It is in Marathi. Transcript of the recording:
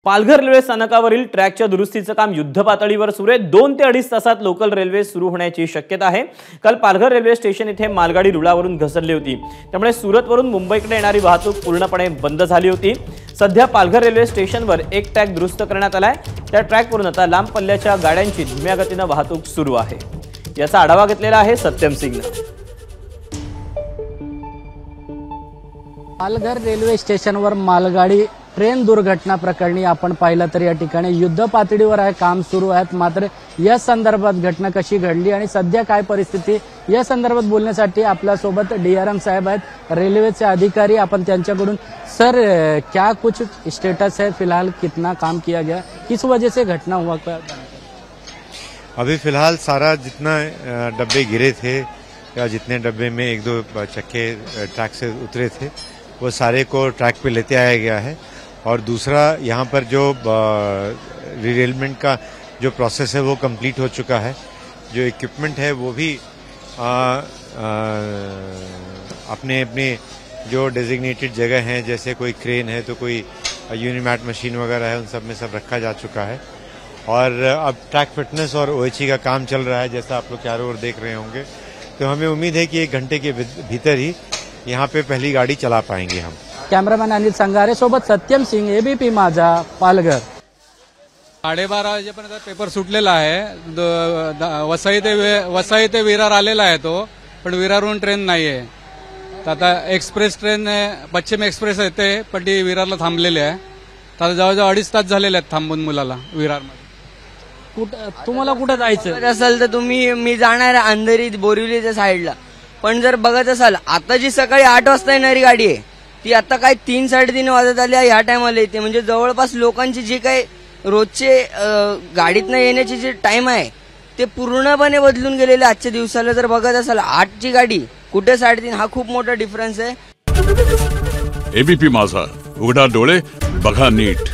पालघर रेल्वे स्थानकावरील ट्रॅकच्या दुरुस्तीचं काम युद्धपातळीवर सुरू आहे। 2 ते 2.5 तासात लोकल रेल्वे सुरू होण्याची शक्यता आहे। काल पालघर रेल्वे स्टेशन इथे मालगाडी रुळावरून घसरली होती, त्यामुळे सुरतवरून मुंबईकडे येणारी वाहतूक पूर्णपणे बंद झाली होती। सध्या पालघर रेल्वे स्टेशनवर एक ट्रॅक दुरुस्त करण्यात आलाय। त्या ट्रॅकवरून आता लांब पल्ल्याच्या गाड्यांची धीम्या गतीने वाहतूक सुरू आहे। याचा आढावा घेतलेला आहे सत्यम सिंगने। पालघर रेल्वे स्टेशनवर मालगाडी ट्रेन दुर्घटना प्रकरणी आपण पाहिलं तर या ठिकाणी युद्ध पातळीवर आहे काम सुरू आहे। मात्र या संदर्भात घटना कशी घडली आणि सध्या काय परिस्थिती या संदर्भात बोलण्यासाठी आपल्या सोबत डीआरएम साहेब आहेत, रेल्वेचे अधिकारी। आपण त्यांच्याकडून सर क्या कुछ स्टेटस है, फिलहाल कितना काम किया गया, किस वजह से घटना हुआ? अभी फिलहाल सारा जितना डब्बे गिरे थे या जितने डब्बे में 1-2 चक्के ट्रैक से उतरे थे वो सारे को ट्रैक पे लेते आया गया है। और दूसरा यहाँ पर जो रिरेलमेंट का जो प्रोसेस है वो कंप्लीट हो चुका है। जो इक्विपमेंट है वो भी अपने अपने जो डेजिग्नेटेड जगह हैं, जैसे कोई क्रेन है तो कोई यूनिमैट मशीन वगैरह है, उन सब में सब रखा जा चुका है। और अब ट्रैक फिटनेस और ओएचई का काम चल रहा है, जैसा आप लोग चारों ओर देख रहे होंगे। तो हमें उम्मीद है कि 1 घंटे के भीतर ही यहाँ पे पहली गाड़ी चला पाएंगे हम। कॅमेरामॅन अनिल संगारे सोबत सत्यम सिंग, एबीपी माझा, पालघर। 12:30 वाजेपर्यंत पेपर सुटलेला आहे। वसई ते विरार आलेला आहे तो, पण विरारहून ट्रेन नाहीये। तर आता एक्सप्रेस ट्रेन पश्चिम एक्सप्रेस येते, पण ती विरारला थांबलेली आहे। तर जवळजवळ 2.5 तास झालेले आहेत थांबून मुलाला विरारमध्ये। तुम्हाला कुठं जायचं असेल तर मी जाणार आहे अंधेरी बोरिवलीच्या साईडला। पण जर बघत असाल आता जी सकाळी 8 वाजता येणारी गाडी आहे ती आता काय 3-3:30 वाजत आली ह्या टायमाला येते। म्हणजे जवळपास लोकांची जी काही रोजचे गाडीतनं येण्याची जे टाइम आहे ते पूर्णपणे बदलून गेलेले आजच्या दिवसाला। जर बघत असाल 8ची गाडी कुठे 3:30, हा खूप मोठा डिफरन्स आहे। एबीपी माझा, उघडा डोळे बघा नीट।